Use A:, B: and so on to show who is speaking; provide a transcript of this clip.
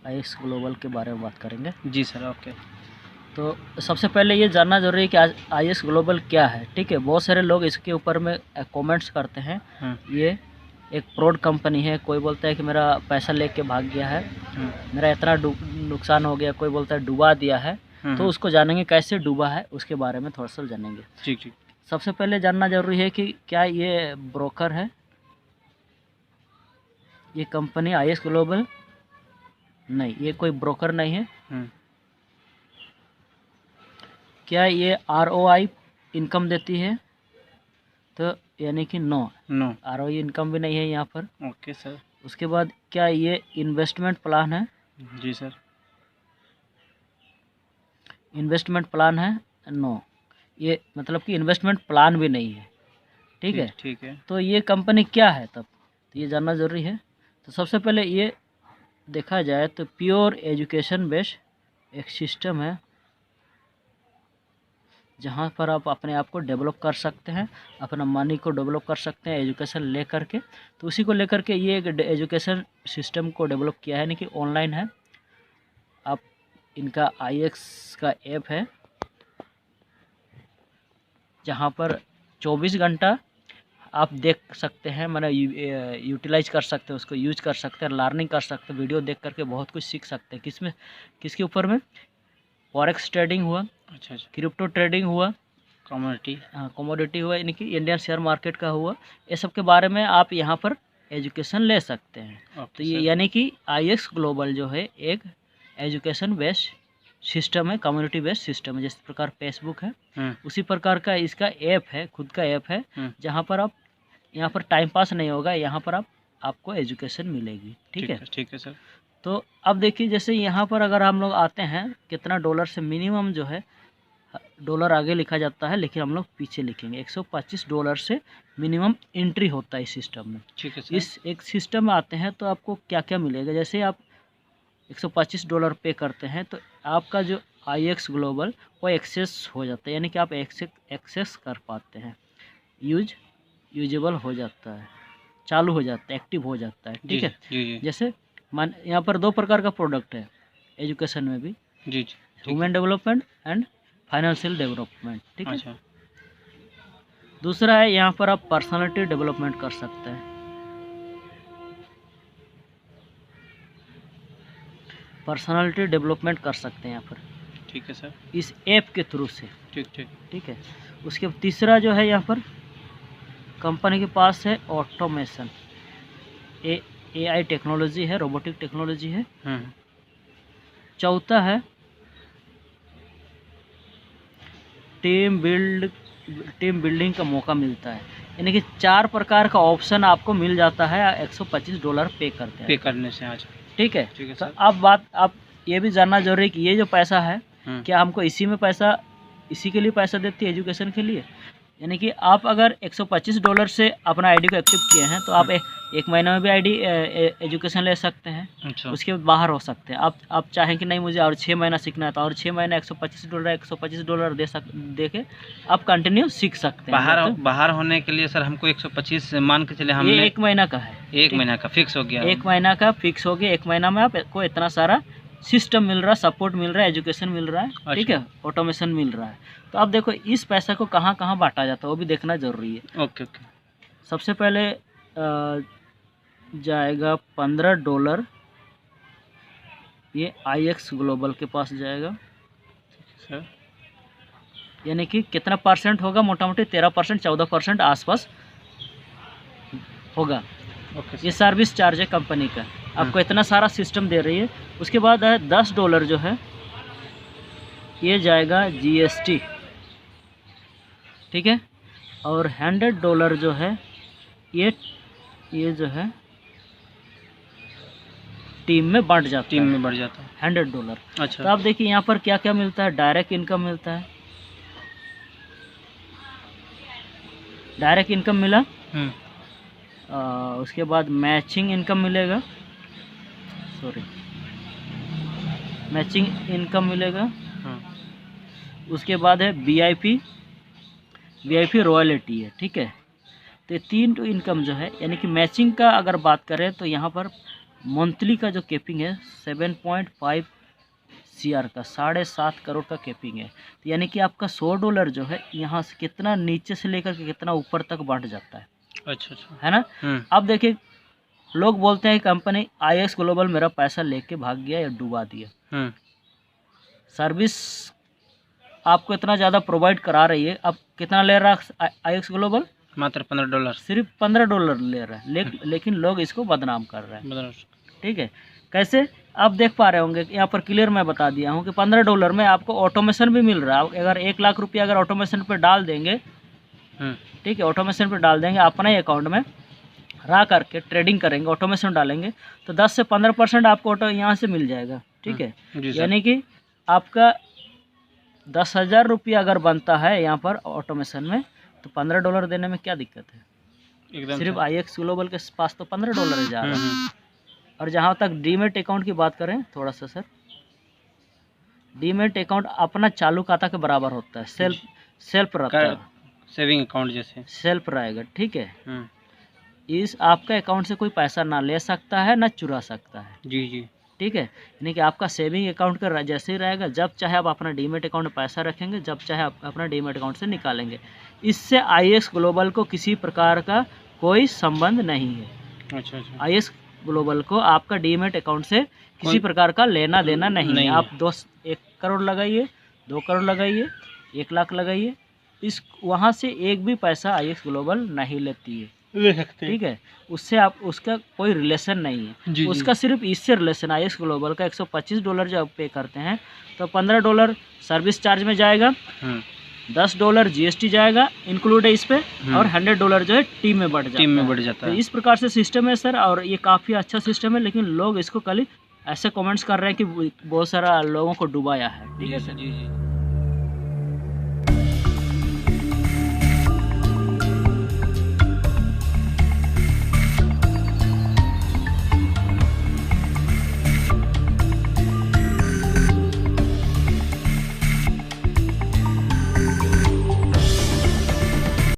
A: IX global के बारे में बात करेंगे।
B: जी सर, ओके।
A: तो सबसे पहले ये जानना ज़रूरी है कि IX ग्लोबल क्या है, ठीक है। बहुत सारे लोग इसके ऊपर में कमेंट्स करते हैं। ये एक फ्रॉड कंपनी है। कोई बोलता है कि मेरा पैसा लेके भाग गया है, मेरा इतना नुकसान हो गया, कोई बोलता है डुबा दिया है। तो उसको जानेंगे कैसे डूबा है, उसके बारे में थोड़ा सा जानेंगे।
B: ठीक ठीक।
A: सबसे पहले जानना जरूरी है कि क्या ये ब्रोकर है, ये कंपनी IX ग्लोबल? नहीं, ये कोई ब्रोकर नहीं है। क्या ये ROI इनकम देती है? तो यानी कि नो, ROI इनकम भी नहीं है यहाँ पर।
B: Okay sir.
A: उसके बाद क्या ये इन्वेस्टमेंट प्लान है?
B: जी सर।
A: इन्वेस्टमेंट प्लान है? नो, ये मतलब कि इन्वेस्टमेंट प्लान भी नहीं है, ठीक है।
B: ठीक है। तो
A: ये कंपनी क्या है तब, तो ये जानना ज़रूरी है। तो सबसे पहले ये देखा जाए तो प्योर एजुकेशन बेस्ड एक सिस्टम है, जहाँ पर आप अपने आप को डेवलप कर सकते हैं, अपना मनी को डेवलप कर सकते हैं एजुकेशन ले करके। तो उसी को लेकर के ये एक एजुकेशन सिस्टम को डेवलप किया है, यानी कि ऑनलाइन है। आप इनका IX का ऐप है, जहाँ पर 24 घंटा आप देख सकते हैं, मतलब यूटिलाइज कर सकते हैं, उसको यूज कर सकते हैं, लर्निंग कर सकते हैं, वीडियो देख करके बहुत कुछ सीख सकते हैं। किसमें, किसके ऊपर में? फॉरेक्स ट्रेडिंग हुआ, अच्छा, क्रिप्टो ट्रेडिंग हुआ, कमोडिटी हुआ, यानी कि इंडियन शेयर मार्केट का हुआ। ये सब के बारे में आप यहाँ पर एजुकेशन ले सकते हैं। तो ये यानी कि IX ग्लोबल जो है एक एजुकेशन बेस्ड सिस्टम है, कम्युनिटी बेस्ड सिस्टम है। जिस प्रकार फेसबुक है, उसी प्रकार का इसका ऐप है, खुद का ऐप है, जहाँ पर आप यहाँ पर टाइम पास नहीं होगा, यहाँ पर आपको एजुकेशन मिलेगी। ठीक है,
B: ठीक है सर।
A: तो अब देखिए, जैसे यहाँ पर अगर हम लोग आते हैं, कितना डॉलर से मिनिमम जो है, डॉलर आगे लिखा जाता है लेकिन हम लोग पीछे लिखेंगे, $125 से मिनिमम एंट्री होता है इस सिस्टम में।
B: ठीक है सर।
A: इस एक सिस्टम में आते हैं तो आपको क्या क्या मिलेगा। जैसे आप $125 पे करते हैं तो आपका जो IX ग्लोबल वो एक्सेस हो जाता है, यानी कि आप एक्सेस कर पाते हैं, यूजेबल हो जाता है, चालू हो जाता है, एक्टिव हो जाता है। ठीक है, जैसे यहाँ पर 2 प्रकार का प्रोडक्ट है एजुकेशन में भी, human development and financial development. ठीक है, अच्छा। दूसरा है यहाँ पर आप पर्सनालिटी डेवलपमेंट कर सकते हैं, पर्सनालिटी डेवलपमेंट कर सकते हैं यहाँ पर।
B: ठीक है सर,
A: इस ऐप के थ्रू से। ठीक है। उसके तीसरा जो है, यहाँ पर कंपनी के पास है ऑटोमेशन, AI टेक्नोलॉजी है, रोबोटिक टेक्नोलॉजी है। चौथा है टीम बिल्डिंग का मौका मिलता है, यानी कि 4 प्रकार का ऑप्शन आपको मिल जाता है $125 पे करने से आज। ठीक है, तो अब ये भी जानना जरूरी है कि ये जो पैसा है, क्या हमको इसी के लिए पैसा देती है एजुकेशन के लिए। यानी कि आप अगर $125 से अपना ID को एक्टिव किए हैं तो आप एक महीने में भी ID एजुकेशन ले सकते हैं। अच्छा। उसके बाद बाहर हो सकते हैं। आप चाहें कि नहीं मुझे और 6 महीना सीखना है तो और 6 महीना $125 दे के आप कंटिन्यू सीख सकते हैं।
B: बाहर होने के लिए सर हमको 125 मान के चले, हम
A: ये 1 महीना का है,
B: 1 महीना का फिक्स हो गया,
A: 1 महीना का फिक्स हो गया। 1 महीना में आपको इतना सारा सिस्टम मिल रहा है, सपोर्ट मिल रहा है, एजुकेशन मिल रहा है। अच्छा। ठीक है, ऑटोमेशन मिल रहा है। तो अब देखो इस पैसा को कहाँ कहाँ बांटा जाता है वो भी देखना जरूरी है। ओके। सबसे पहले जाएगा $15, ये IX ग्लोबल के पास जाएगा। सर, यानी कि कितना परसेंट होगा, मोटा मोटी 13% 14% आसपास होगा। ये सर्विस चार्ज है कंपनी का, आपको इतना सारा सिस्टम दे रही है। उसके बाद है $10 जो है, ये जाएगा GST। ठीक है, और $100 जो है, ये जो है टीम में बढ़ जाता है, $100। अच्छा। तो आप देखिए यहाँ पर क्या क्या मिलता है। डायरेक्ट इनकम मिलता है, डायरेक्ट इनकम मिला। उसके बाद मैचिंग इनकम मिलेगा, मैचिंग इनकम मिलेगा। उसके बाद है VIP रॉयल्टी है। ठीक है, तो ये 3 इनकम जो है, यानी कि मैचिंग का अगर बात करें तो यहाँ पर मंथली का जो कैपिंग है 7.5 CR का 7.5 करोड़ का कैपिंग है। तो यानी कि आपका $100 जो है यहाँ से कितना नीचे से लेकर के कितना ऊपर तक बढ़ जाता है।
B: अच्छा अच्छा।
A: है ना। अब देखिए लोग बोलते हैं कंपनी IX ग्लोबल मेरा पैसा लेके भाग गया या डुबा दिया। सर्विस आपको इतना ज़्यादा प्रोवाइड करा रही है, अब कितना ले रहा है IX ग्लोबल?
B: मात्र $15। सिर्फ
A: $15 ले रहा है। लेकिन लोग इसको बदनाम कर रहे हैं। ठीक है, कैसे आप देख पा रहे होंगे, यहाँ पर क्लियर मैं बता दिया हूँ कि $15 में आपको ऑटोमेशन भी मिल रहा है। अगर 1 लाख रुपया अगर ऑटोमेशन पे डाल देंगे, ठीक है, ऑटोमेशन पे डाल देंगे अपना ही अकाउंट में रह करके ट्रेडिंग करेंगे, ऑटोमेशन डालेंगे तो 10 से 15% आपको ऑटो यहाँ से मिल जाएगा। ठीक है, यानी कि आपका 10,000 रुपया अगर बनता है यहाँ पर ऑटोमेशन में तो $15 देने में क्या दिक्कत है। सिर्फ IX ग्लोबल के पास तो $15 जा रहा है। और जहाँ तक डीमेट अकाउंट की बात करें थोड़ा सा सर, डीमेट अकाउंट अपना चालू खाता के बराबर होता है, सेल्फ रहता है,
B: सेविंग अकाउंट जैसे सेल्फ
A: रहेगा। ठीक है, इस आपका अकाउंट से कोई पैसा ना ले सकता है ना चुरा सकता है। जी जी। ठीक है, यानी कि आपका सेविंग अकाउंट का जैसे ही रहेगा, जब चाहे आप अपना डीमेट अकाउंट में पैसा रखेंगे, जब चाहे आप अपना डीमेट अकाउंट से निकालेंगे। इससे IX ग्लोबल को किसी प्रकार का कोई संबंध नहीं है। अच्छा अच्छा। IX ग्लोबल को आपका डीमेट अकाउंट से किसी प्रकार का लेना देना नहीं है। आप 1 करोड़ लगाइए, 2 करोड़ लगाइए, 1 लाख लगाइए, इस वहाँ से एक भी पैसा IX ग्लोबल नहीं लेती है, ले सकते। ठीक है, उससे आप उसका कोई रिलेशन नहीं है। जी, उसका सिर्फ इससे रिलेशन IX ग्लोबल का $125 जो आप पे करते हैं तो $15 सर्विस चार्ज में जाएगा, $10 GST जाएगा इंक्लूड है इस पे, और $100 जो है टीम में बढ़ जाता है। तो इस प्रकार से सिस्टम है सर, और ये काफ़ी अच्छा सिस्टम है। लेकिन लोग इसको खाली ऐसे कमेंट्स कर रहे हैं कि बहुत सारा लोगों को डुबाया है। ठीक है सर। जी जी।